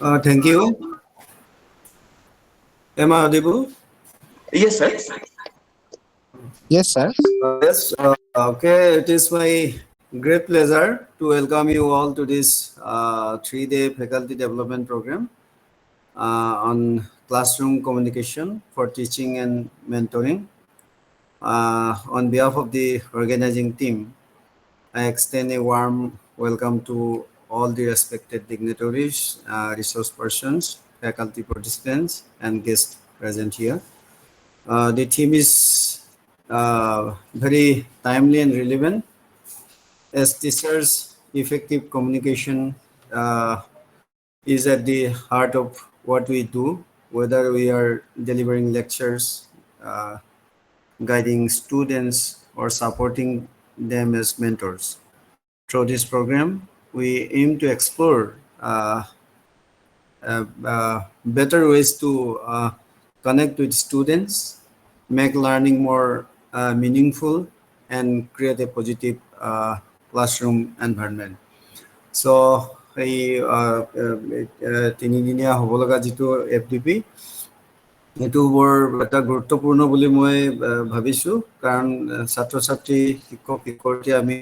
Thank you. Am I audible? Yes, sir. Yes, sir. Yes. Okay. It is my great pleasure to welcome you all to this 3-day faculty development program on classroom communication for teaching and mentoring. On behalf of the organizing team, I extend a warm welcome to all the respected dignitaries, resource persons, faculty participants, and guests present here. The theme is very timely and relevant. As teachers, effective communication is at the heart of what we do, whether we are delivering lectures, uh, guiding students, or supporting them as mentors. Through this program, we aim to explore better ways to connect with students, make learning more meaningful, and create a positive classroom environment. So এই তিনিদিনীয়া হ'ব লগা যিটো FDP এইটো বৰ এটা গুৰুত্বপূৰ্ণ বুলি মই ভাবিছোঁ, কাৰণ ছাত্ৰ ছাত্ৰী শিক্ষক শিক্ষয়িত্ৰী আমি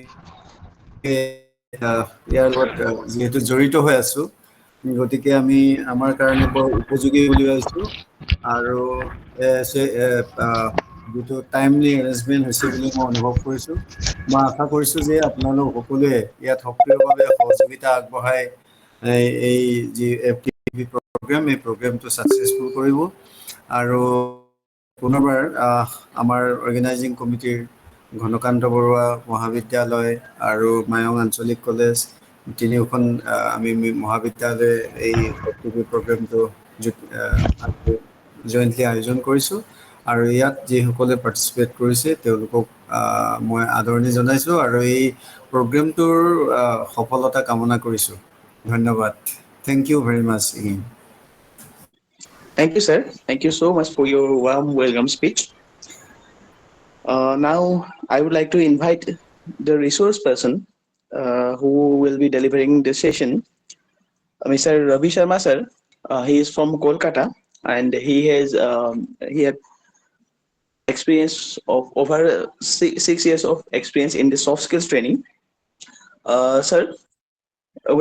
ইয়াৰ লগত যিহেতু জড়িত হৈ আছোঁ, গতিকে আমি আমাৰ কাৰণে বৰ উপযোগী বুলি ভাবিছোঁ। আৰু যিটো টাইমলি এৰেঞ্জমেণ্ট হৈছে বুলি মই অনুভৱ কৰিছোঁ। মই আশা কৰিছোঁ যে আপোনালোক সকলোৱে ইয়াত সক্ৰিয়ভাৱে সহযোগিতা আগবঢ়াই এই যি FDP প্ৰগ্ৰেম, এই প্ৰগ্ৰেমটো ছাকচেছফুল কৰিব। আৰু পুনৰবাৰ আমাৰ অৰ্গেনাইজিং কমিটিৰ ঘনকান্ত বৰুৱা মহাবিদ্যালয় আৰু মায়ং আঞ্চলিক কলেজ, তিনিওখন আমি মহাবিদ্যালয়ে এই FDP প্ৰগ্ৰেমটো জইণ্টলি আয়োজন কৰিছোঁ। আৰু ইয়াত যিসকলে পাৰ্টিচিপেট কৰিছে তেওঁলোকক মই আদৰণি জনাইছোঁ আৰু এই প্ৰগ্ৰেমটোৰ সফলতা কামনা কৰিছোঁ। ধন্যবাদ। Thank you very much again. Thank you, sir. Thank you so much for your warm welcome speech. Now, I would like to invite the resource person who will be delivering this session, Mr. Ravi Sharma, sir. He is from Kolkata, and he had experience of over 6 years of experience in the soft skills training. Sir,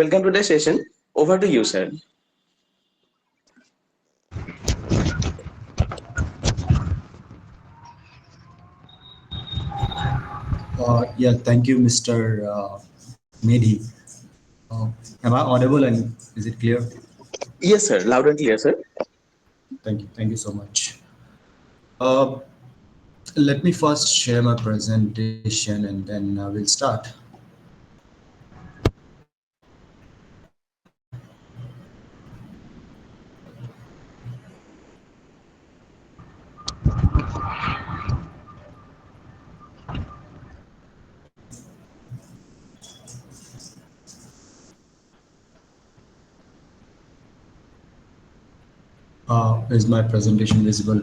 welcome to the session. Over to you, sir. Yeah, thank you, Mr. Medhi. Am I audible and is it clear? Yes, sir. Loud and clear, sir. Thank you so much. Uh, Let me first share my presentation and then we'll start. Is my presentation visible?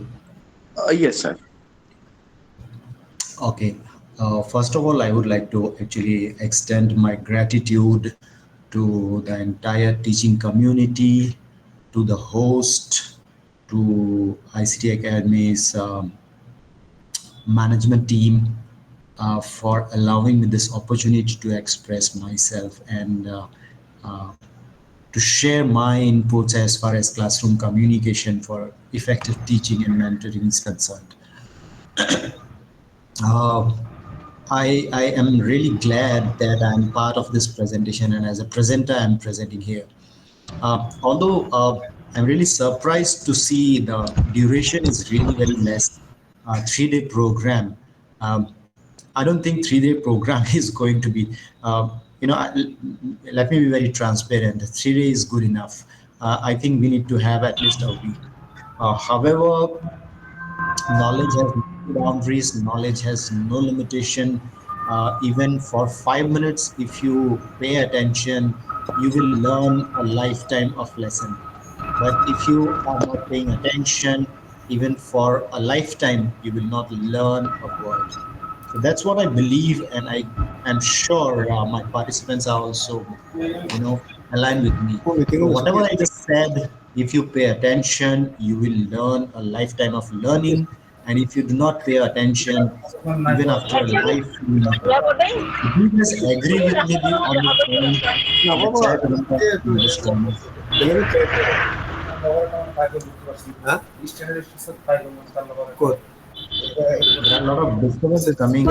Yes, sir. Okay. First of all, I would like to actually extend my gratitude to the entire teaching community, to the host, to ICT Academy's management team for allowing me this opportunity to express myself and to share my inputs as far as classroom communication for effective teaching and mentoring is concerned. Uh, I am really glad that I'm part of this presentation, and as a presenter, I'm presenting here. Although I'm really surprised to see the duration is really very less, 3-day program. I don't think 3-day program is going to be, let me be very transparent. 3 days is good enough. I think we need to have at least a week. However, knowledge has no boundaries, knowledge has no limitation. Even for 5 minutes, if you pay attention, you will learn a lifetime of lesson. But if you are not paying attention, even for a lifetime, you will not learn a word. So that's what I believe, and I I'm sure my participants are also, you know, aligned with me. Oh, meeting So was whatever okay. I just said, if you pay attention, you will learn a lifetime of learning. And if you do not pay attention, even after a life, you will not learn. Do you guys agree with me on this point? না The বাবা, chat room আজকে একটু on this time. এখানে chat করো। হ্যাঁ? কোথায়? There are a lot of disturbance say- coming.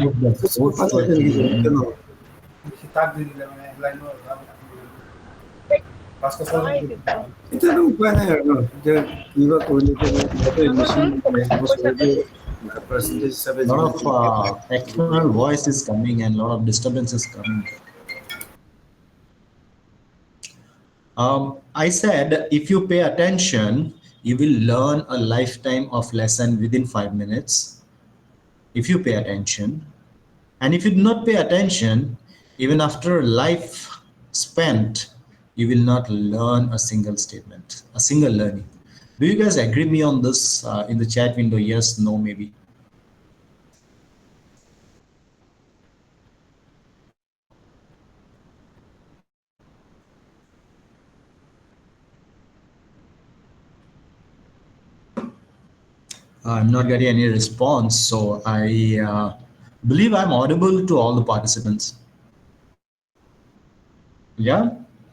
Hope the say school host পানি to then actually কিছু, hear me. কেন? এটা তো উপায় নাই আৰু ন, যে কিবা কৰিলেতো ইয়াতে মেচিন পাৰ্চেণ্টেজ হিচাপে A যিমান lot of external voice is coming and a lot of disturbance is coming. I said if you pay attention, you will learn a lifetime of lesson within 5 minutes. If you pay attention, and if you do not pay attention, even after a life spent, you will not learn a single statement, a single learning. Do you guys agree me on this in the chat window? Yes, no, maybe. I'm not getting any response, so I believe I'm audible to all the participants. Yeah.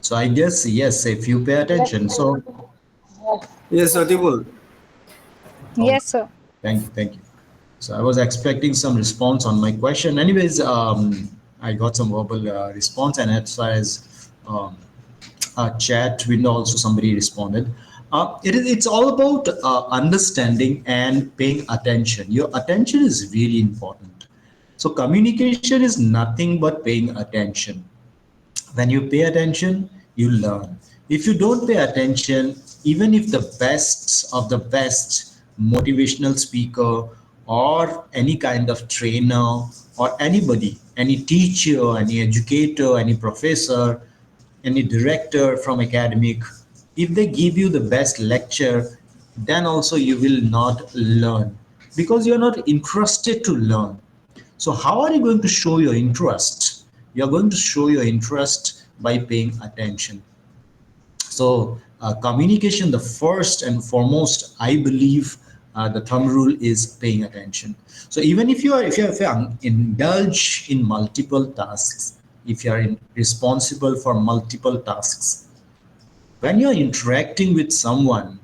So I guess yes, if you pay attention. So Yes, audible. oh, Yes, sir. thank you, thank you. So I was expecting some response on my question. Anyways, I got some verbal response, and as far as chat window, also somebody responded. It's all about understanding and paying attention. Your attention is really important. So communication is nothing but paying attention. When you pay attention, you learn. If you don't pay attention, even if the best of the best motivational speaker or any kind of trainer or anybody, any teacher, any educator, any professor, any director from academic, if they give you the best lecture, then also you will not learn because you're not interested to learn. So how are you going to show your interest? You're going to show your interest by paying attention. So communication, the first and foremost, I believe the thumb rule is paying attention. So even if you indulge in multiple tasks, if you are responsible for multiple tasks, when you're interacting with someone,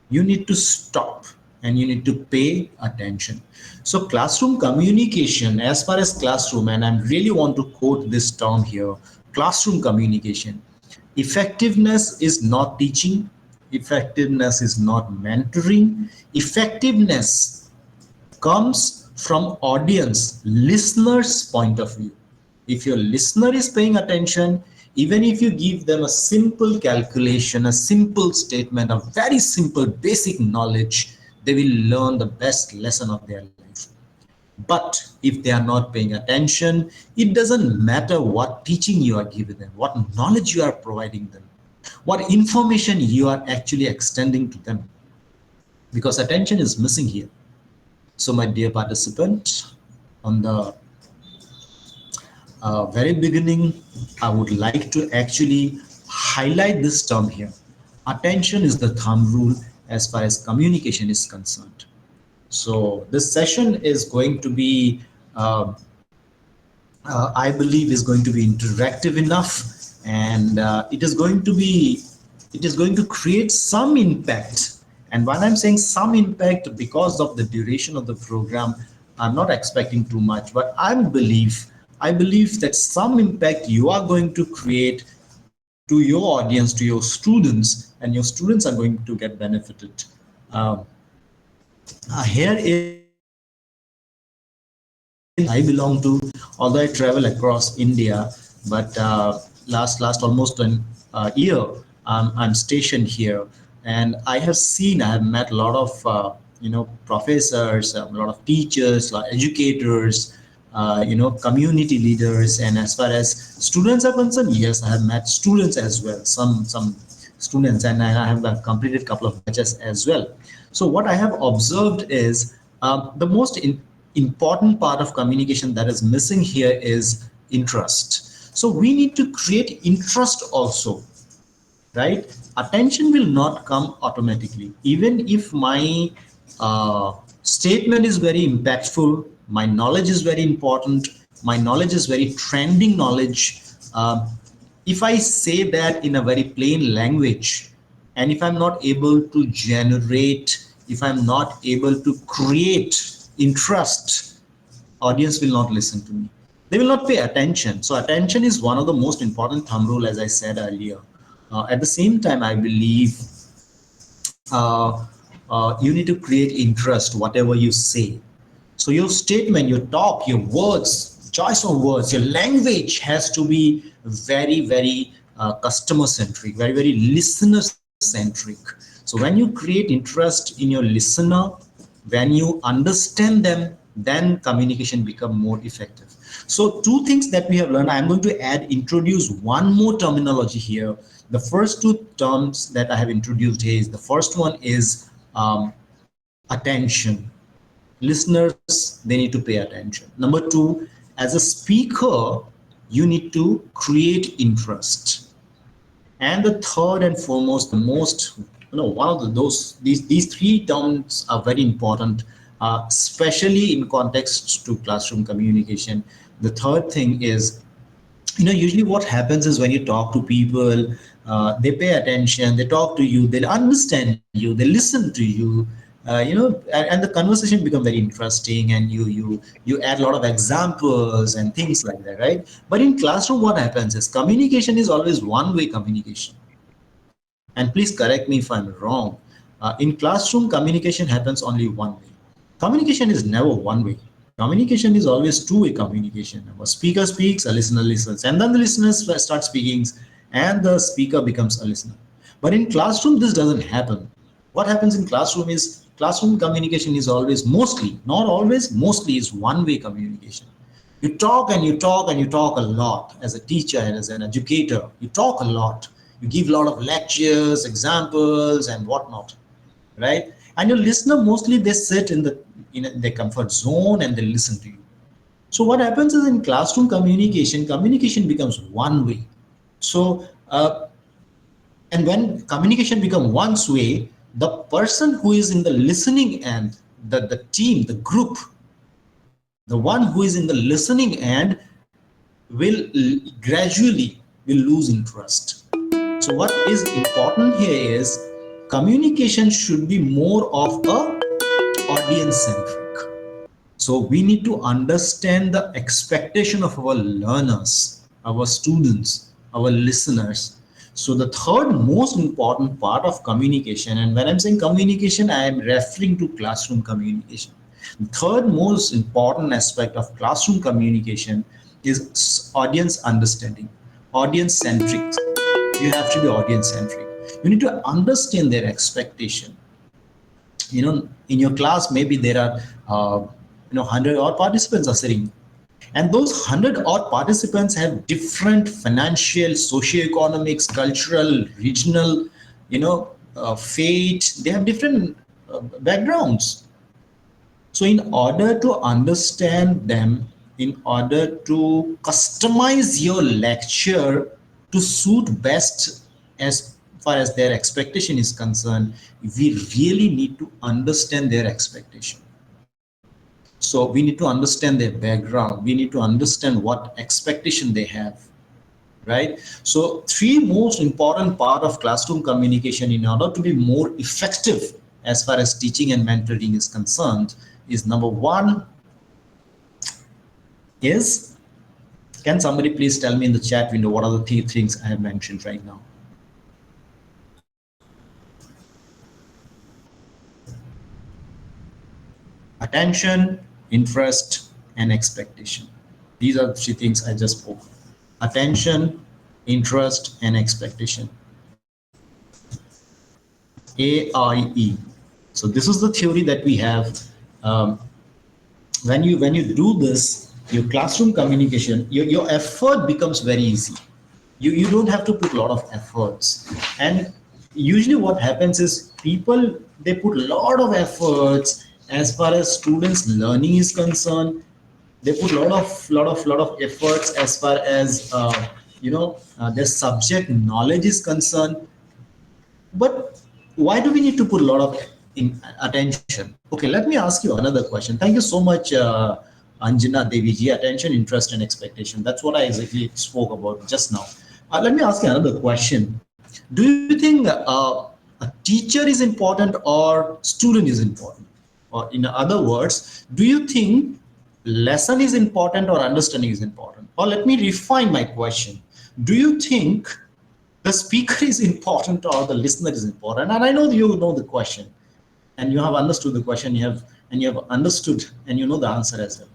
you need to stop and you need to pay attention. So classroom communication, as far as classroom, and I really want to quote this term here, classroom communication, effectiveness is not teaching, effectiveness is not mentoring, effectiveness comes from audience listeners point of view. If your listener is paying attention, even if you give them a simple calculation, a simple statement, a very simple basic knowledge, they will learn the best lesson of their life. But if they are not paying attention, it doesn't matter what teaching you are giving them, what knowledge you are providing them, what information you are actually extending to them, because attention is missing here. So, my dear participant, on the very beginning, I would like to actually highlight this term here. Attention is the thumb rule as far as communication is concerned. So, this session is going to be, I believe, is going to be interactive enough, and it is going to create some impact. And when I'm saying some impact, because of the duration of the program, I'm not expecting too much, but I believe that some impact you are going to create to your audience, to your students, and your students are going to get benefited. Um, Here in I belong to, although I travel across India, but last almost an year, I'm stationed here, and I have seen, I have met a lot of professors, a lot of teachers, a lot of educators, community leaders, and as far as students are concerned, yes, I have met students as well, some students, and I have completed a couple of batches as well. So what I have observed is the most important part of communication that is missing here is interest. So we need to create interest also, right? Attention will not come automatically. Even if my statement is very impactful, my knowledge is very important, my knowledge is very trending knowledge. Um, if I say that in a very plain language, and if I'm not able to generate, if I'm not able to create interest, audience will not listen to me. They will not pay attention. So attention is one of the most important thumb rule, as I said earlier. At the same time, I believe you need to create interest whatever you say. So your statement, your talk, your words, choice of words, your language has to be very customer centric, very listener centric. So when you create interest in your listener, when you understand them, then communication become more effective. So two things that we have learned, I'm going to introduce one more terminology here. The first two terms that I have introduced here is, the first one is attention. Listeners, they need to pay attention. Number two, as a speaker, you need to create interest. And the third and foremost, the most, one of those, these three terms are very important, especially in context to classroom communication. The third thing is, usually what happens is when you talk to people, they pay attention, they talk to you, they understand you, they listen to you, and the conversation become very interesting, and you add a lot of examples and things like that, right? But in classroom, what happens is communication is always one-way communication. And please correct me if I'm wrong. In classroom, communication happens only one way. Communication is never one way. Communication is always two-way communication. A speaker speaks, a listener listens, and then the listener starts speaking, and the speaker becomes a listener. But in classroom, this doesn't happen. What happens in classroom is, classroom communication is always, mostly, not always, mostly is one-way communication. You talk and you talk and you talk a lot as a teacher and as an educator. You talk a lot. You give a lot of lectures, examples, and whatnot, right? And your listener, mostly they sit in their comfort zone and they listen to you. So what happens is, in classroom communication, communication becomes one way. So and when communication becomes one way, the person who is in the listening end, the team, the group, the one who is in the listening end will gradually will lose interest. So what is important here is, communication should be more of a audience centric. So we need to understand the expectation of our learners, our students, our listeners. So the third most important part of communication, and when I'm saying communication, I am referring to classroom communication. The third most important aspect of classroom communication is audience understanding, audience centric. You have to be audience centric. You need to understand their expectation. In your class, maybe there are 100 odd participants are sitting, and those 100 odd participants have different financial, socio-economics, cultural, regional, fate. They have different backgrounds. So in order to understand them, in order to customize your lecture to suit best as far as their expectation is concerned, we really need to understand their expectation. So we need to understand their background. We need to understand what expectation they have, right? So three most important part of classroom communication in order to be more effective as far as teaching and mentoring is concerned is, number one is, can somebody please tell me in the chat window what are the three things I have mentioned right now? Attention, interest, and expectation. These are the three things I just spoke. Attention, interest, and expectation. AIE. So this is the theory that we have. When you do this, your classroom communication, your effort becomes very easy. You don't have to put a lot of efforts. And usually what happens is, people, they put a lot of efforts as far as students learning is concerned, they put lot of efforts as far as their subject knowledge is concerned. But why do we need to put a lot of attention? Okay, let me ask you another question. Thank you so much, Anjana Deviji. Attention, interest, and expectation. That's what I exactly spoke about just now. Let me ask you another question. Do you think a teacher is important or student is important? Or in other words, do you think lesson is important or understanding is important? Or let me refine my question. Do you think the speaker is important or the listener is important? And I know you know the question and you have understood the question, you have understood and you know the answer as well.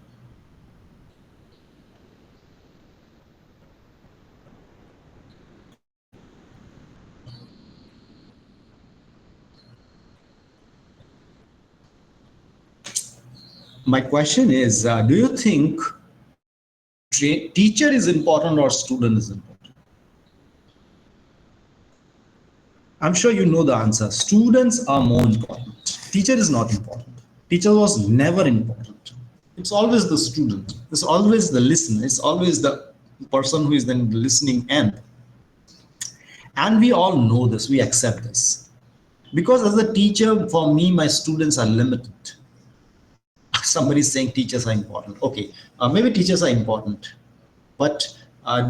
My question is, do you think teacher is important or student is important? I'm sure you know the answer. Students are more important. Teacher is not important. Teacher was never important. It's always the student. It's always the listener. It's always the person who is then the listening end. And we all know this. We accept this. Because as a teacher, for me, my students are limited. Somebody is saying teachers are important. Okay, maybe teachers are important. But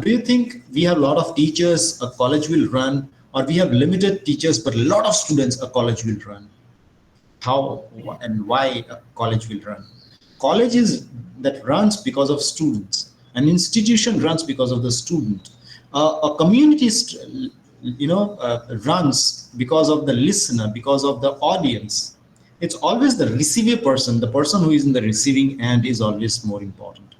do you think we have a lot of teachers a college will run, or we have limited teachers but a lot of students a college will run? How and why a college will run? College is that runs because of students. An institution runs because of the student. A community, runs because of the listener, because of the audience. It's always the receiver person, the person who is in the receiving end is always more important.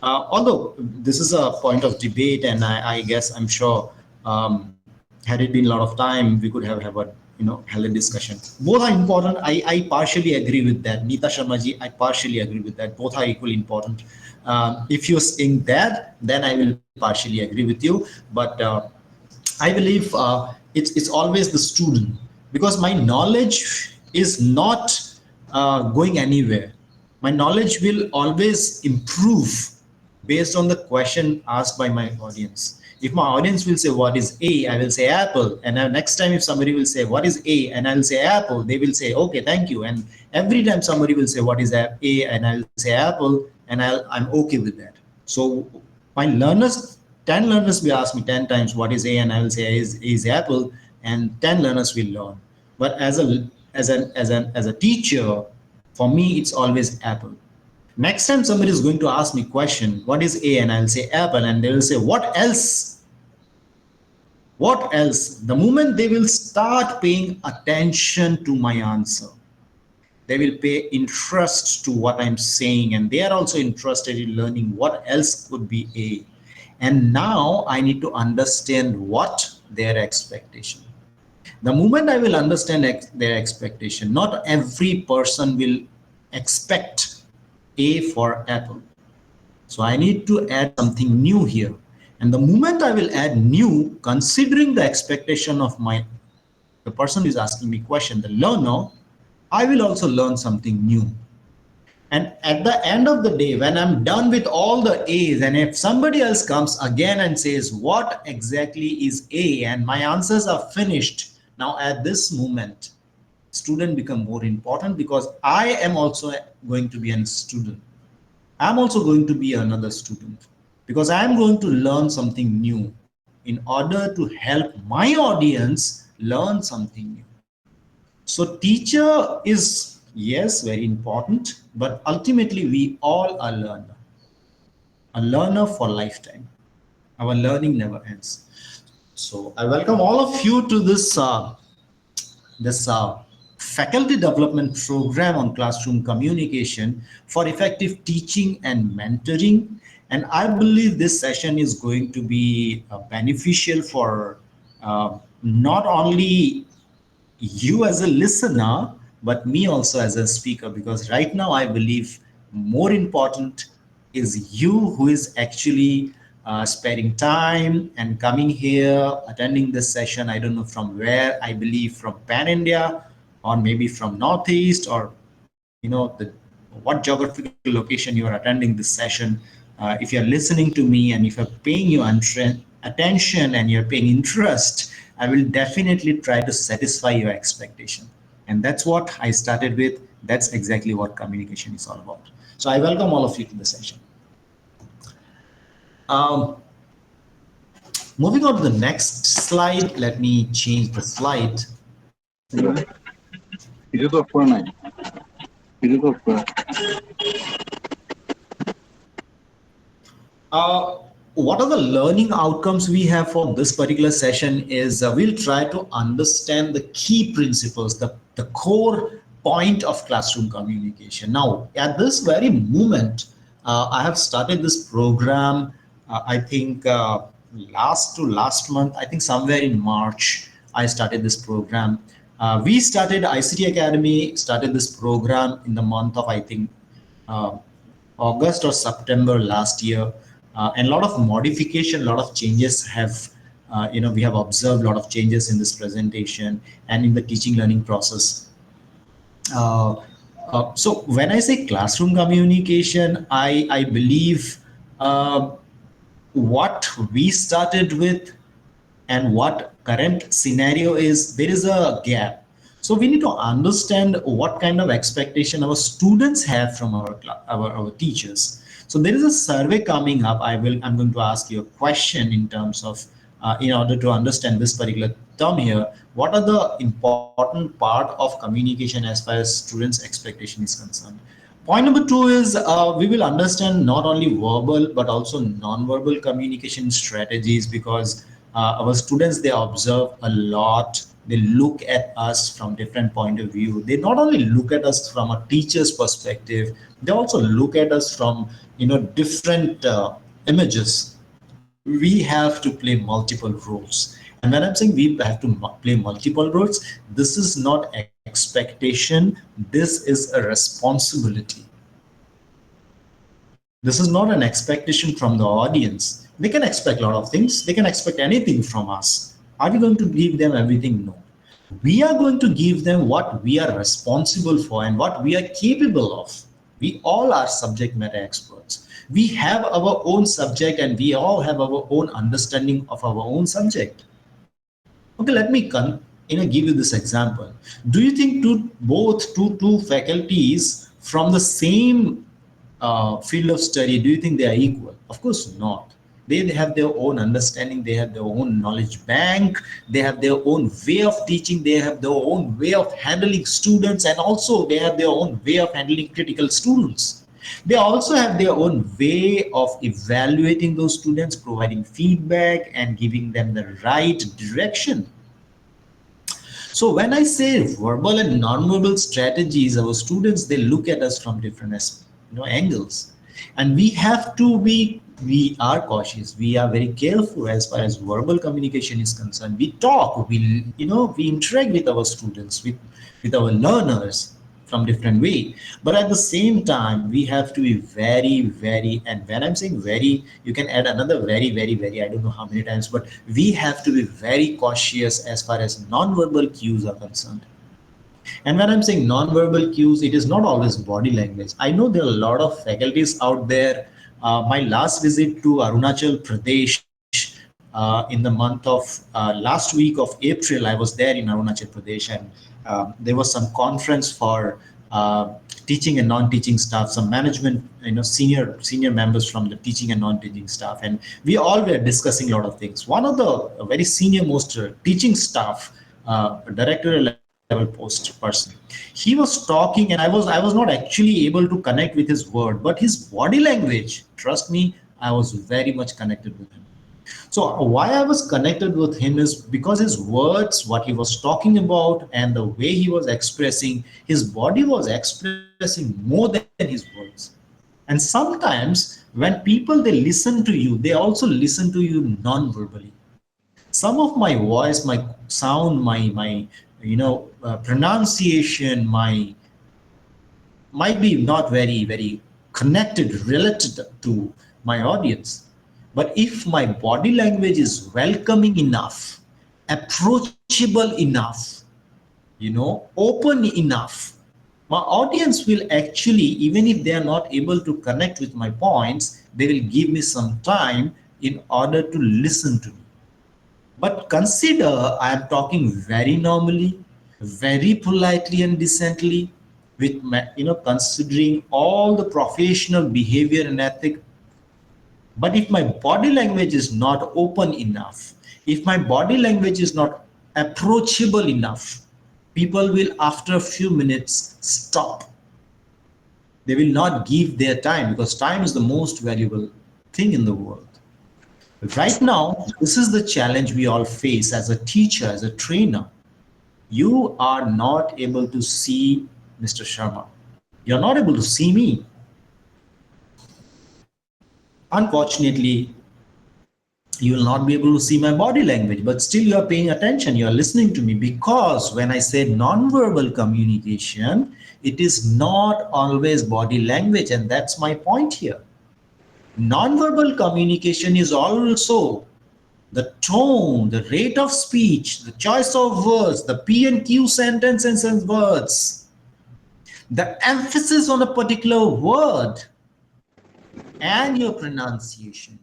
Although this is a point of debate, and I guess I'm sure had it been a lot of time, we could have a held a discussion. Both are important. I partially agree with that. Neeta Sharma ji, I partially agree with that. Both are equally important. If you're saying that, then I will partially agree with you. But I believe it's always the student, because my knowledge is not going anywhere. My knowledge will always improve based on the question asked by my audience. If my audience will say, what is A? I will say apple. And then next time if somebody will say, what is A? And I will say apple, they will say, okay, thank you. And every time somebody will say, what is A? And I'll say apple, and I'm okay with that. So my learners, 10 learners will ask me 10 times, what is A? And I will say, is apple. And 10 learners will learn. But as a teacher, for me, it's always apple. Next time somebody is going to ask me question, what is A? And I'll say apple, and they will say, what else? What else? The moment they will start paying attention to my answer, they will pay interest to what I'm saying, and they are also interested in learning what else could be A. And now I need to understand what their expectation. The moment I will understand their expectation, not every person will expect A for apple. So I need to add something new here. And the moment I will add new, considering the expectation of the person who is asking me question, the learner, I will also learn something new. And at the end of the day, when I'm done with all the A's, and if somebody else comes again and says, what exactly is A? And my answers are finished. Now at this moment, student become more important, because I am also going to be a student. I'm also going to be another student, because I'm going to learn something new in order to help my audience learn something new. So teacher is, yes, very important, but ultimately we all are a learner for lifetime. Our learning never ends. So I welcome all of you to this faculty development program on classroom communication for effective teaching and mentoring. And I believe this session is going to be beneficial for not only you as a listener, but me also as a speaker, because right now I believe more important is you who is actually sparing time and coming here, attending this session. I don't know from where, I believe from Pan India, or maybe from Northeast, or what geographical location you are attending this session. If you're listening to me and if you're paying your attention and you're paying interest, I will definitely try to satisfy your expectation. And that's what I started with. That's exactly what communication is all about. So I welcome all of you to the session. Um, Moving on to the next slide, let me change the slide. Uh, what are the learning outcomes we have for this particular session is we'll try to understand the key principles, the core point of classroom communication. Now, at this very moment, I have started this program, I think last month, I think somewhere in March, I started this program. We started ICT Academy, started this program in the month of, I think, uh, August or September last year, and a lot of modification, a lot of changes have, we have observed a lot of changes in this presentation and in the teaching learning process. Uh, so when I say classroom communication, I believe what we started with and what current scenario is, there is a gap. So we need to understand what kind of expectation our students have from our teachers. So there is a survey coming up. I'm going to ask you a question in terms of in order to understand this particular term here, what are the important part of communication as far as students expectation is concerned. Point number two is we will understand not only verbal but also non-verbal communication strategies, because our students, they observe a lot. They look at us from different point of view. They not only look at us from a teacher's perspective, they also look at us from different images. We have to play multiple roles. And when I'm saying we have to play multiple roles, this is not expectation, this is a responsibility. This is not an expectation from the audience. They can expect a lot of things. They can expect anything from us. Are we going to give them everything? No. We are going to give them what we are responsible for and what we are capable of. We all are subject matter experts. We have our own subject and we all have our own understanding of our own subject. Okay, let me give you this example. Do you think two faculties from the same field of study, do you think they are equal? Of course not. They have their own understanding, they have their own knowledge bank, they have their own way of teaching, they have their own way of handling students, and also they have their own way of handling critical students. They also have their own way of evaluating those students, providing feedback and giving them the right direction. So when I say verbal and non-verbal strategies, our students, they look at us from different angles, and we are cautious. We are very careful as far as verbal communication is concerned. We talk, we interact with our students, with our learners from different way. But at the same time, we have to be very, very, and when I'm saying very, you can add another very, very, very, I don't know how many times, but we have to be very cautious as far as non-verbal cues are concerned. And when I'm saying non-verbal cues, it is not always body language. I know there are a lot of faculties out there. My last visit to Arunachal Pradesh in the month of last week of April, I was there in Arunachal Pradesh, and there was some conference for teaching and non-teaching staff, some management, senior members from the teaching and non-teaching staff, and we all were discussing a lot of things. One of the very senior most teaching staff, directorial level person, he was talking, and I was not actually able to connect with his word, but his body language, trust me, I was very much connected with him. So why I was connected with him is because his words, what he was talking about, and the way he was expressing, his body was expressing more than his words. And sometimes when people, they listen to you, they also listen to you non-verbally. Some of my voice, my sound, my pronunciation, my might be not very, very connected, related to my audience. But if my body language is welcoming enough, approachable enough, open enough, my audience will actually, even if they are not able to connect with my points, they will give me some time in order to listen to me. But consider I am talking very normally, very politely and decently, with considering all the professional behavior and ethic. But if my body language is not open enough, if my body language is not approachable enough, people will after a few minutes stop. They will not give their time, because time is the most valuable thing in the world. Right now, this is the challenge we all face as a teacher, as a trainer. You are not able to see Mr. Sharma. You're not able to see me. Unfortunately, you will not be able to see my body language, but still you are paying attention, you are listening to me, because when I say non-verbal communication, it is not always body language, and that's my point here. Non-verbal communication is also the tone, the rate of speech, the choice of words, the P and Q sentences and words, the emphasis on a particular word, and your pronunciation.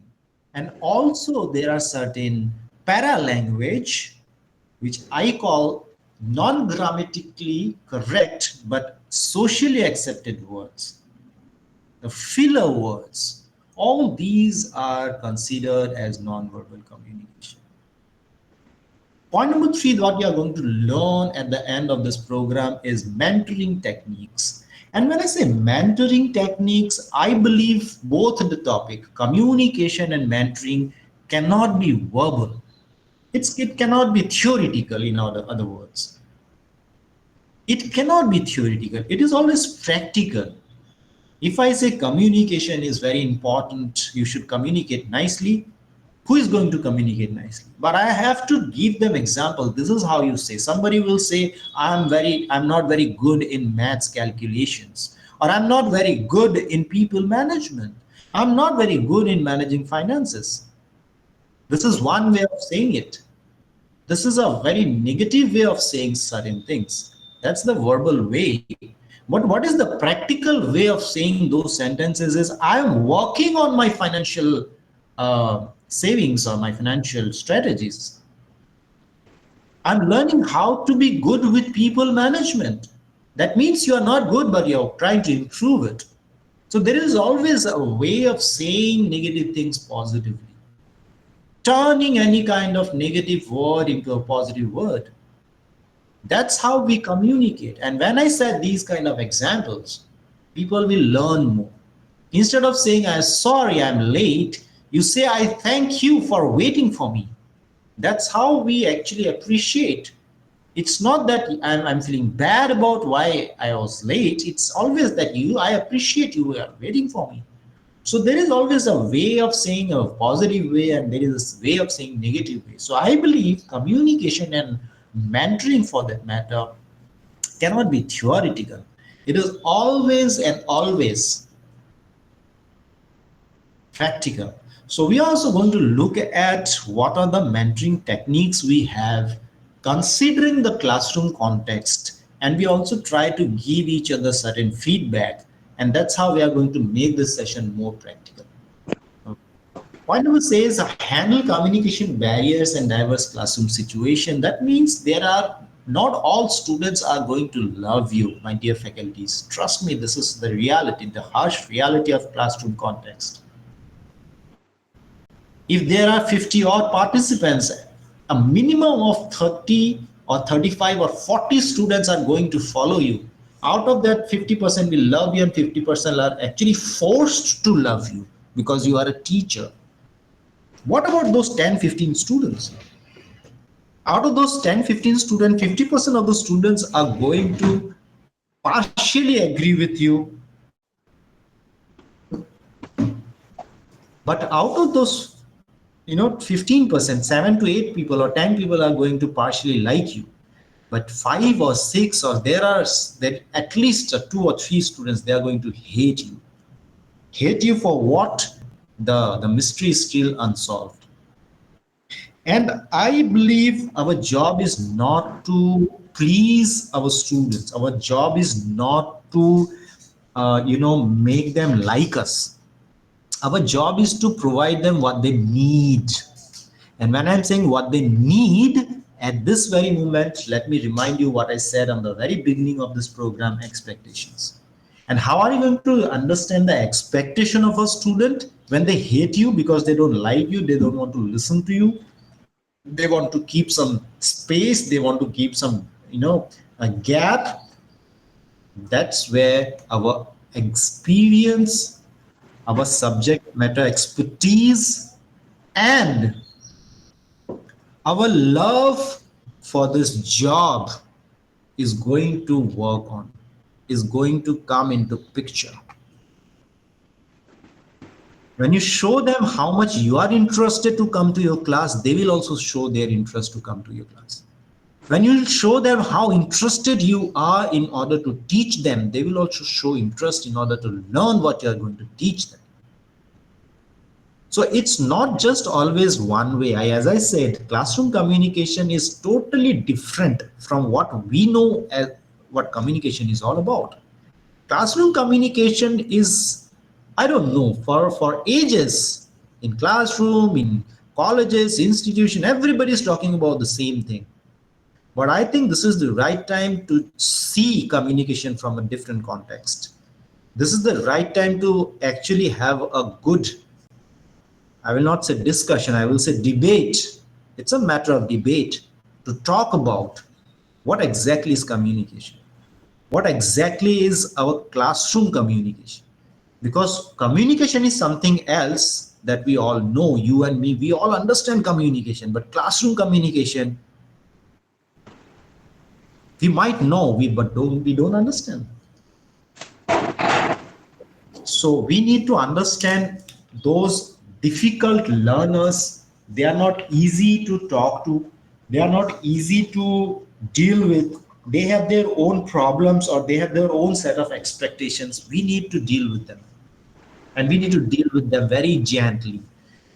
And also there are certain para language, which I call non-grammatically correct but socially accepted words, the filler words. All these are considered as non-verbal communication. Point number three, what you are going to learn at the end of this program is mentoring techniques. And when I say mentoring techniques, I believe both the topic, communication and mentoring, cannot be verbal. It cannot be theoretical, in other words. It cannot be theoretical. It is always practical. If I say communication is very important, you should communicate nicely, who is going to communicate nicely? But I have to give them example. This is how you say. Somebody will say, I'm not very good in maths calculations, or I'm not very good in people management. I'm not very good in managing finances. This is one way of saying it. This is a very negative way of saying certain things. That's the verbal way. But what is the practical way of saying those sentences is, I am working on my financial savings or my financial strategies. I'm learning how to be good with people management. That means you are not good, but you're trying to improve it. So there is always a way of saying negative things positively, turning any kind of negative word into a positive word. That's how we communicate. And when I said these kind of examples, people will learn more. Instead of saying, I'm sorry, I'm late, you say, I thank you for waiting for me. That's how we actually appreciate. It's not that I'm feeling bad about why I was late. It's always that I appreciate you are waiting for me. So there is always a way of saying a positive way, and there is a way of saying negative way. So I believe communication and mentoring, for that matter, cannot be theoretical. It is always and always practical. So we are also going to look at what are the mentoring techniques we have considering the classroom context, and we also try to give each other certain feedback, and that's how we are going to make this session more practical. Point number says, handle communication barriers and diverse classroom situation. That means there are not all students are going to love you, my dear faculties. Trust me, this is the reality, the harsh reality of classroom context. If there are 50 odd participants, a minimum of 30 or 35 or 40 students are going to follow you. Out of that, 50% will love you and 50% are actually forced to love you because you are a teacher. What about those 10-15 students? Out of those 10-15 students, 50% of the students are going to partially agree with you. But out of those 15%, 7 to 8 people or 10 people are going to partially like you, but 5 or 6, or there are at least 2 or 3 students, they are going to hate you for what? The mystery is still unsolved. And I believe our job is not to please our students. Our job is not to, make them like us. Our job is to provide them what they need. And when I'm saying what they need at this very moment, let me remind you what I said on the very beginning of this program, expectations. And how are you going to understand the expectation of a student when they hate you because they don't like you, they don't want to listen to you, they want to keep some space, they want to keep some, a gap? That's where our experience, our subject matter expertise, and our love for this job is going to work on, is going to come into picture. When you show them how much you are interested to come to your class, they will also show their interest to come to your class. When you show them how interested you are in order to teach them, they will also show interest in order to learn what you are going to teach them. So it's not just always one way. As I said, classroom communication is totally different from what we know as what communication is all about. Classroom communication is, I don't know, for ages, in classroom, in colleges, institution, everybody is talking about the same thing. But I think this is the right time to see communication from a different context. This is the right time to actually have a good, I will not say discussion, I will say debate. It's a matter of debate to talk about what exactly is communication. What exactly is our classroom communication? Because communication is something else that we all know, you and me, we all understand communication, but classroom communication, we might know, we don't understand. So we need to understand those difficult learners. They are not easy to talk to. They are not easy to deal with. They have their own problems or they have their own set of expectations. We need to deal with them. And we need to deal with them very gently.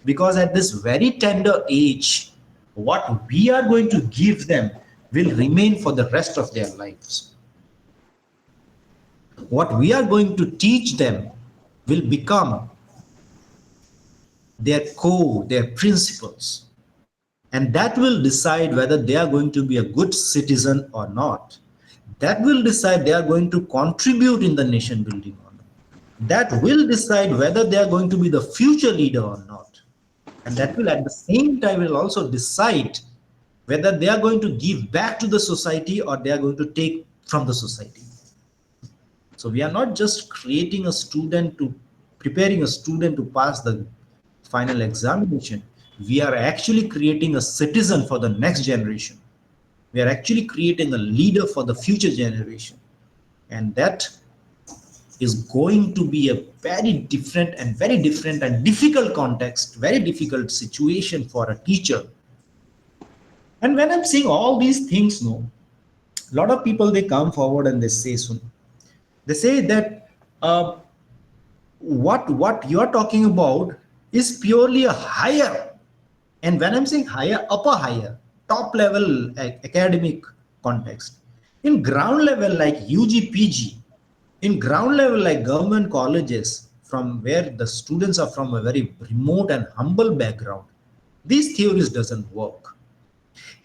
Because at this very tender age, what we are going to give them will remain for the rest of their lives. What we are going to teach them will become their core, their principles. And that will decide whether they are going to be a good citizen or not. That will decide they are going to contribute in the nation building or not. That will decide whether they are going to be the future leader or not. And that will at the same time will also decide whether they are going to give back to the society or they are going to take from the society. So we are not just creating a student to preparing a student to pass the final examination. We are actually creating a citizen for the next generation. We are actually creating a leader for the future generation. And that is going to be a very different and difficult context, very difficult situation for a teacher. And when I'm saying all these things, no, a lot of people they come forward and they say, so they say that what you're talking about is purely a higher, and when I'm saying higher, upper higher, top level academic context. In ground level like UG, in ground level like government colleges from where the students are from a very remote and humble background, these theories doesn't work.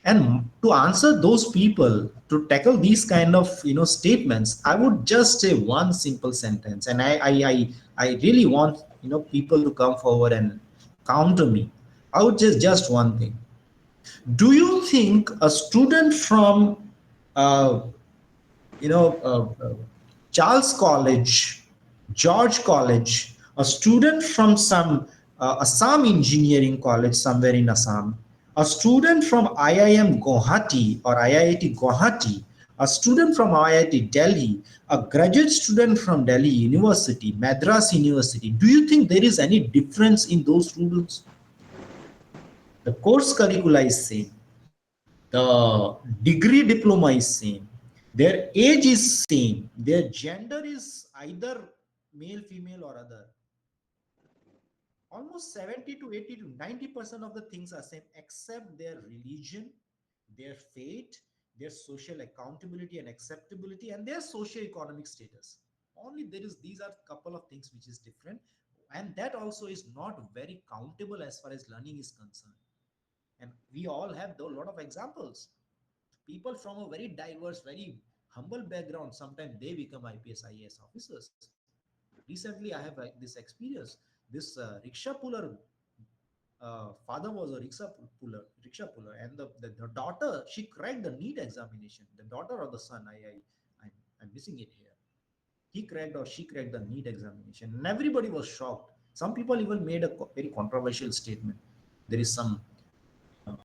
And to answer those people, to tackle these kind of statements, I would just say one simple sentence, and I really want people to come forward and counter me. I would just one thing. Do you think a student from uh, you know, Charles College, George College, a student from some Assam Engineering College somewhere in Assam, a student from IIM Guwahati or IIT Guwahati, a student from IIT Delhi, a graduate student from Delhi University, Madras University, do you think there is any difference in those students? The course curricula is same. The degree diploma is same, their age is same, their gender is either male, female, or other. Almost 70 to 80 to 90% of the things are same except their religion, their faith, their social accountability and acceptability, and their socio-economic status. Only there is these are couple of things which is different, and that also is not very countable as far as learning is concerned. And we all have a lot of examples. People from a very diverse, very humble background, sometimes they become IPS, IAS officers. Recently, I have this experience. This rickshaw puller father was a rickshaw puller, and the daughter, she cracked the NEET examination. The daughter or the son, I'm missing it here. He cracked or she cracked the NEET examination, and everybody was shocked. Some people even made a very controversial statement. There is some, you know,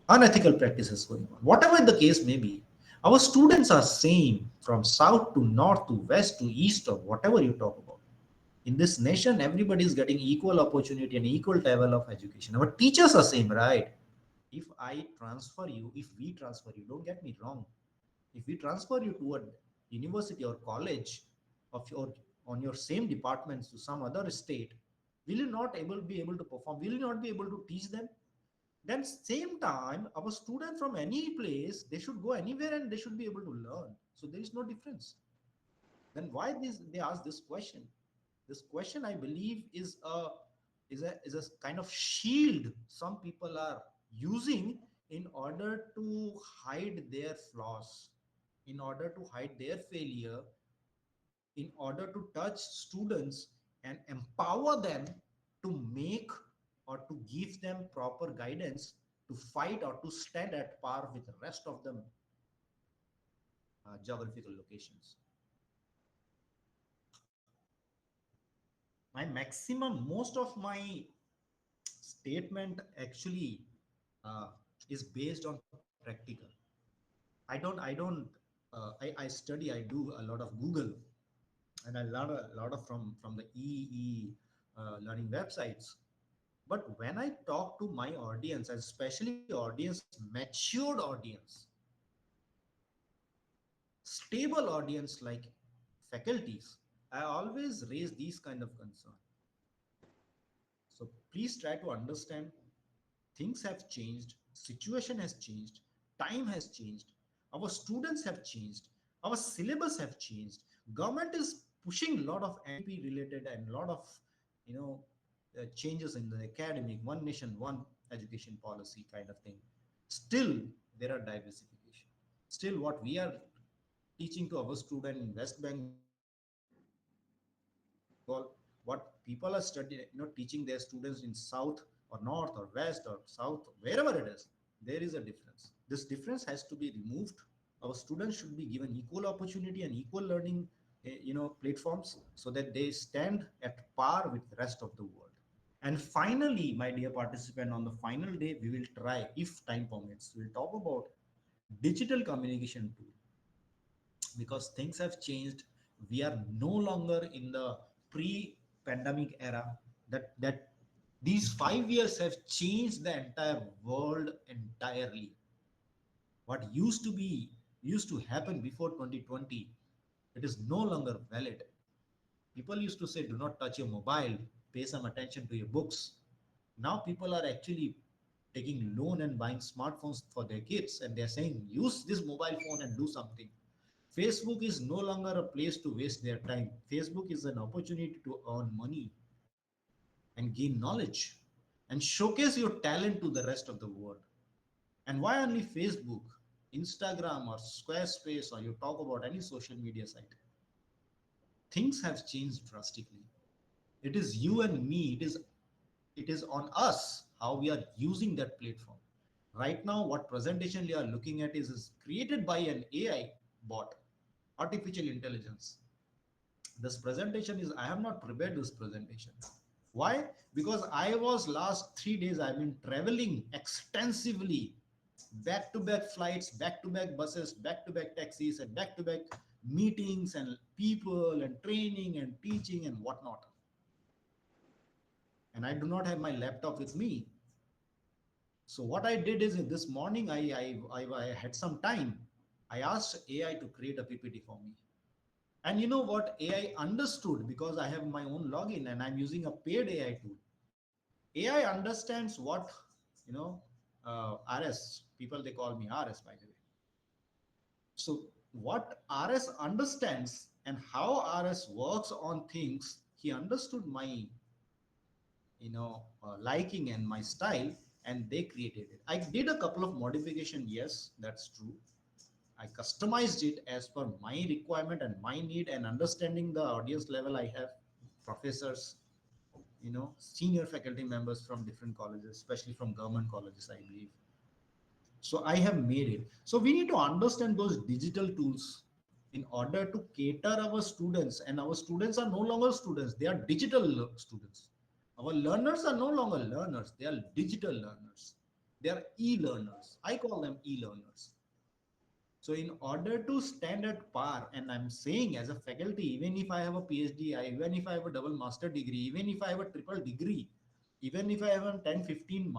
unethical practices going on. Whatever the case may be, our students are same from south to north to west to east or whatever you talk about. In this nation, everybody is getting equal opportunity and equal level of education. Our teachers are same, right? If I transfer you, if we transfer you, don't get me wrong. If we transfer you to a university or college of your on your same departments to some other state, will you not be able to perform? Will you not be able to teach them? Then same time, our student from any place, they should go anywhere and they should be able to learn. So there is no difference. Then why this they ask this question? This question, I believe, is a kind of shield some people are using in order to hide their flaws, in order to hide their failure, in order to touch students and empower them to make or to give them proper guidance to fight or to stand at par with the rest of the geographical locations. My maximum, most of my statement actually uh, is based on practical. I don't study, I do a lot of Google, and I learn a lot of from the learning websites. But when I talk to my audience, and especially audience, matured audience, stable audience like faculties, I always raise these kind of concern. So please try to understand, things have changed, situation has changed, time has changed, our students have changed, our syllabus have changed. Government is pushing a lot of FDP related and a lot of, you know, changes in the academic one nation one education policy kind of thing. Still there are diversification. Still what we are teaching to our student in West Bengal, what people are studying, teaching their students in south or north or west or south, wherever it is, there is a difference. This difference has to be removed. Our students should be given equal opportunity and equal learning, platforms, so that they stand at par with the rest of the world. And finally, my dear participant, on the final day, we will try, if time permits, we'll talk about digital communication tool, because things have changed. We are no longer in the pre-pandemic era. That these 5 years have changed the entire world entirely. What used to happen before 2020, it is no longer valid. People used to say, do not touch your mobile, pay some attention to your books. Now people are actually taking loan and buying smartphones for their kids, and they're saying, use this mobile phone and do something. Facebook is no longer a place to waste their time. Facebook is an opportunity to earn money and gain knowledge and showcase your talent to the rest of the world. And why only Facebook, Instagram, or Squarespace, or you talk about any social media site? Things have changed drastically. It is you and me, it is on us how we are using that platform. Right now, what presentation we are looking at is created by an AI bot, artificial intelligence. This presentation is, I have not prepared this presentation. Why? Because I was last 3 days, I've been traveling extensively, back to back flights, back to back buses, back to back taxis, and back to back meetings and people and training and teaching and whatnot. And I do not have my laptop with me. So what I did is, this morning I had some time. I asked AI to create a PPT for me. And you know what? AI understood, because I have my own login and I'm using a paid AI tool. AI understands what, RS, people, they call me RS, by the way. So what RS understands and how RS works on things, he understood my liking and my style, and they created it. I did a couple of modification, yes, that's true. I customized it as per my requirement and my need, and understanding the audience level. I have professors, senior faculty members from different colleges, especially from government colleges, I believe. So I have made it. So we need to understand those digital tools in order to cater our students. And our students are no longer students, they are digital students. Our learners are no longer learners, they are digital learners. They are e-learners, I call them e-learners. So in order to stand at par, and I'm saying as a faculty, even if I have a PhD, even if I have a double master degree, even if I have a triple degree, even if I have a 10, 15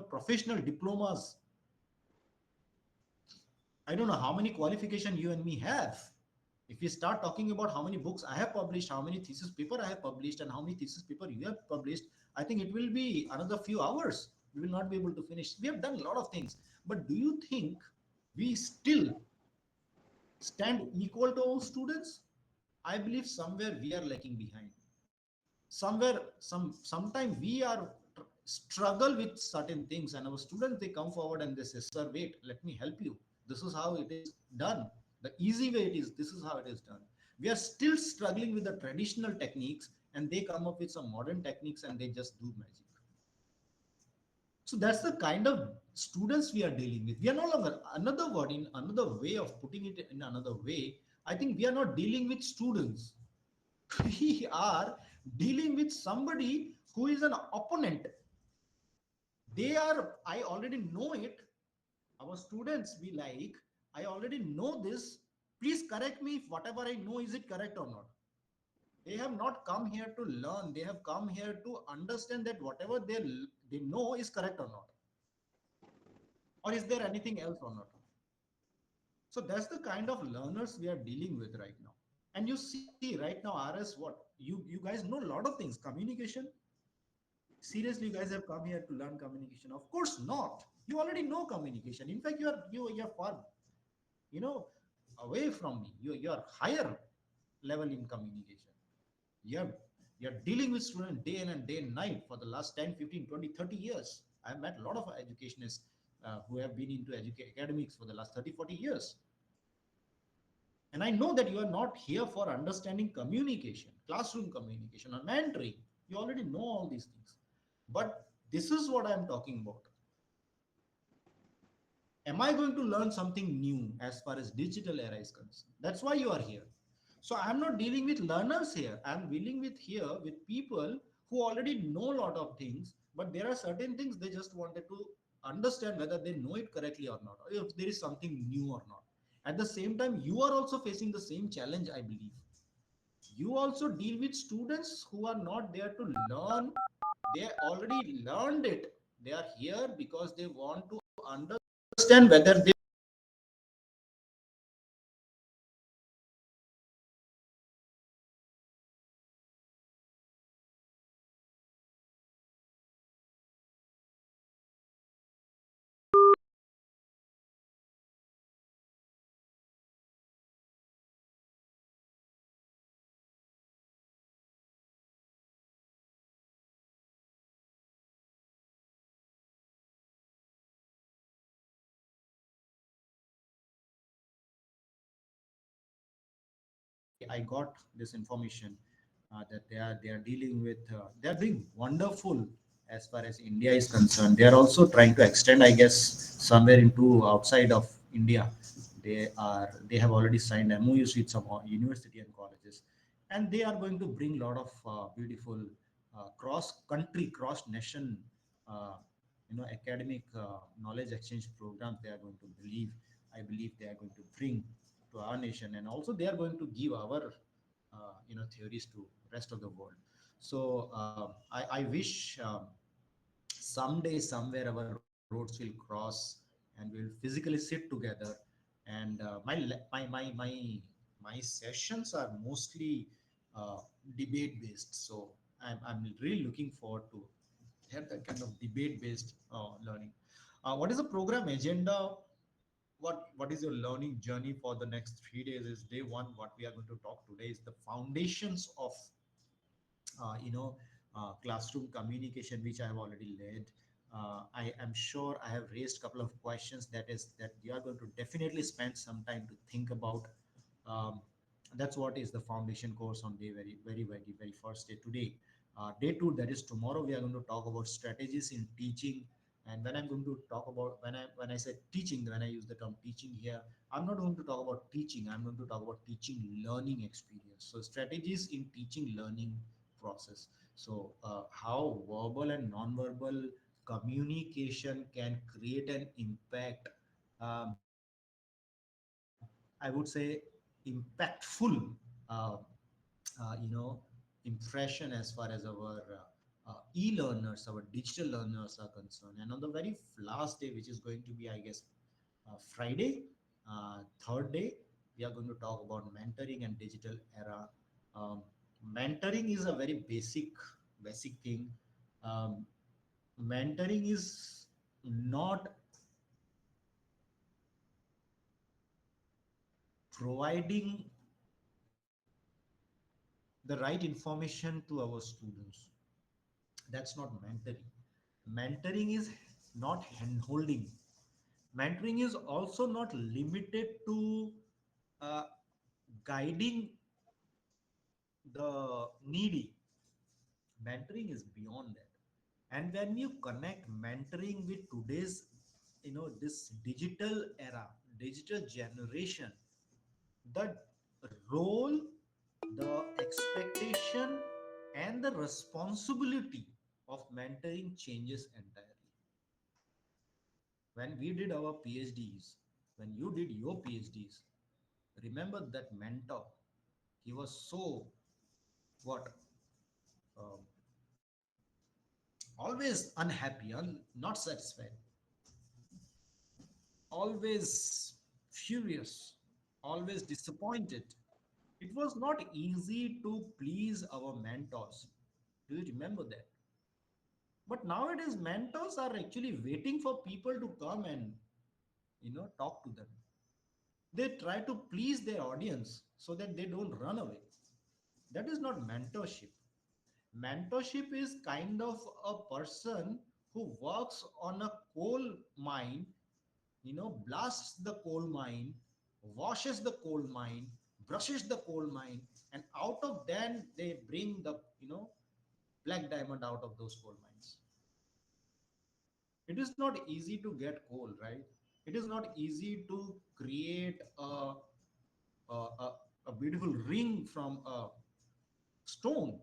professional diplomas, I don't know how many qualification you and me have. If we start talking about how many books I have published, how many thesis paper I have published, and how many thesis paper you have published, I think it will be another few hours. We will not be able to finish. We have done a lot of things, but do you think we still stand equal to our students? I believe somewhere we are lagging behind. Somewhere, sometime we are struggle with certain things, and our students, they come forward and they say, "Sir, wait, let me help you. This is how it is done. The easy way it is. This is how it is done." We are still struggling with the traditional techniques, and they come up with some modern techniques, and they just do magic. So that's the kind of students we are dealing with. We are no longer, another word, in another way of putting it in another way, I think we are not dealing with students. We are dealing with somebody who is an opponent. They are, I already know it. Our students be like, I already know this. Please correct me if whatever I know, is it correct or not? They have not come here to learn. They have come here to understand that whatever they know is correct or not. Or is there anything else or not? So that's the kind of learners we are dealing with right now. And you see right now, RS, what you guys know a lot of things. Communication. Seriously, you guys have come here to learn communication? Of course not. You already know communication. In fact, you're far, you know, away from me. You're higher level in communication. You're you're dealing with students day in and day and night for the last 10, 15, 20, 30 years. I've met a lot of educationists who have been into academics for the last 30, 40 years. And I know that you are not here for understanding communication, classroom communication, or mentoring. You already know all these things. But this is what I'm talking about. Am I going to learn something new as far as digital era is concerned? That's why you are here. So I'm not dealing with learners here. I'm dealing with here with people who already know a lot of things, but there are certain things they just wanted to understand whether they know it correctly or not, or if there is something new or not. At the same time, you are also facing the same challenge, I believe. You also deal with students who are not there to learn. They already learned it. They are here because they want to understand whether they I got this information that they are dealing with. They are doing wonderful as far as India is concerned. They are also trying to extend, I guess, somewhere into outside of India. They have already signed MOUs with some university and colleges, and they are going to bring a lot of beautiful cross country, cross nation, uh, academic knowledge exchange programs. They are going to believe. I believe they are going to bring to our nation, and also they are going to give our theories to rest of the world. So I wish someday somewhere our roads will cross and we'll physically sit together. And my sessions are mostly debate based, so I'm really looking forward to have that kind of debate based learning. What is the program agenda? what is your learning journey for the next 3 days? Is day one. What we are going to talk today is the foundations of classroom communication, which I have already led. I am sure I have raised a couple of questions that you are going to definitely spend some time to think about. Um, that's what is the foundation course on day very first day today. Day two, that is tomorrow, we are going to talk about strategies in teaching. And when I'm going to talk about when I say teaching, when I use the term teaching here, I'm not going to talk about teaching. I'm going to talk about teaching learning experience. So strategies in teaching learning process. So how verbal and non-verbal communication can create an impact. I would say impactful. Uh, Impression as far as our e-learners, our digital learners are concerned. And on the very last day, which is going to be, I guess, Friday, third day, we are going to talk about mentoring and digital era. Um, Mentoring is a very basic thing. Um, Mentoring is not providing the right information to our students. That's not mentoring. Mentoring is not hand holding. Mentoring is also not limited to uh, guiding the needy. Mentoring is beyond that. And when you connect mentoring with today's, this digital era, digital generation, the role, the expectation, and the responsibility of mentoring changes entirely. When we did our PhDs, when you did your PhDs, remember that mentor. He was so what um, always unhappy, not satisfied, always furious, always disappointed. It was not easy to please our mentors. Do you remember that? But nowadays, mentors are actually waiting for people to come and talk to them. They try to please their audience so that they don't run away. That is not mentorship. Mentorship is kind of a person who works on a coal mine, blasts the coal mine, washes the coal mine, brushes the coal mine, and out of then they bring the black diamond out of those coal mines. It is not easy to get coal, right? It is not easy to create a, a, a beautiful ring from a stone.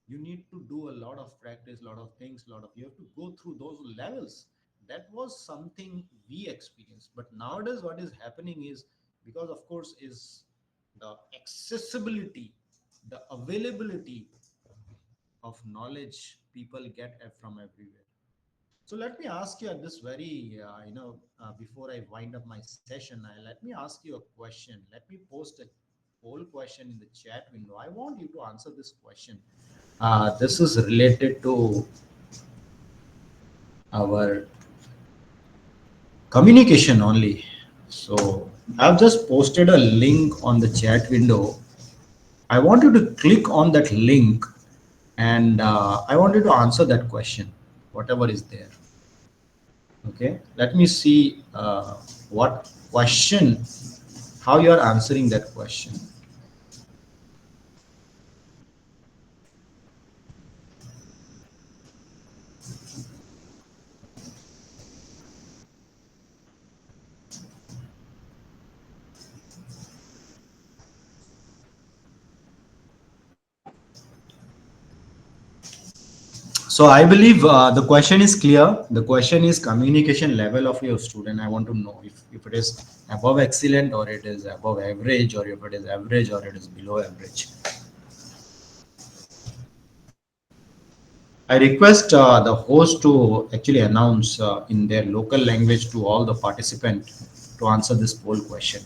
You need to do a lot of practice, lot of things, lot of you have to go through those levels. That was something we experienced. But nowadays what is happening is, because of course is the accessibility, the availability of knowledge people get from everywhere. So let me ask you at this very, before I wind up my session, let me ask you a question. Let me post a poll question in the chat window. I want you to answer this question. This is related to our communication only. So I've just posted a link on the chat window. I want you to click on that link and I want you to answer that question, whatever is there. Okay, let me see what question, how you are answering that question. So I believe the question is clear. The question is communication level of your student. I want to know if it is above excellent, or it is above average, or if it is average, or it is below average. I request the host to actually announce in their local language to all the participants to answer this poll question.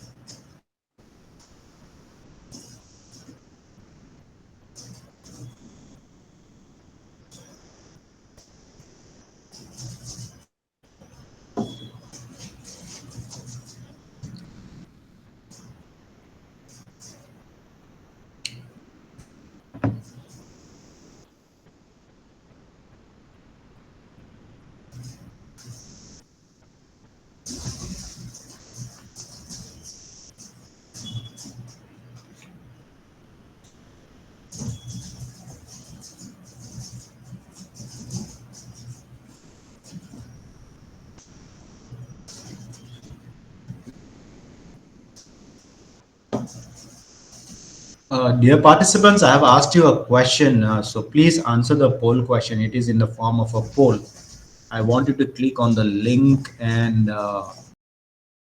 Dear participants, I have asked you a question, so please answer the poll question. It is in the form of a poll. I want you to click on the link and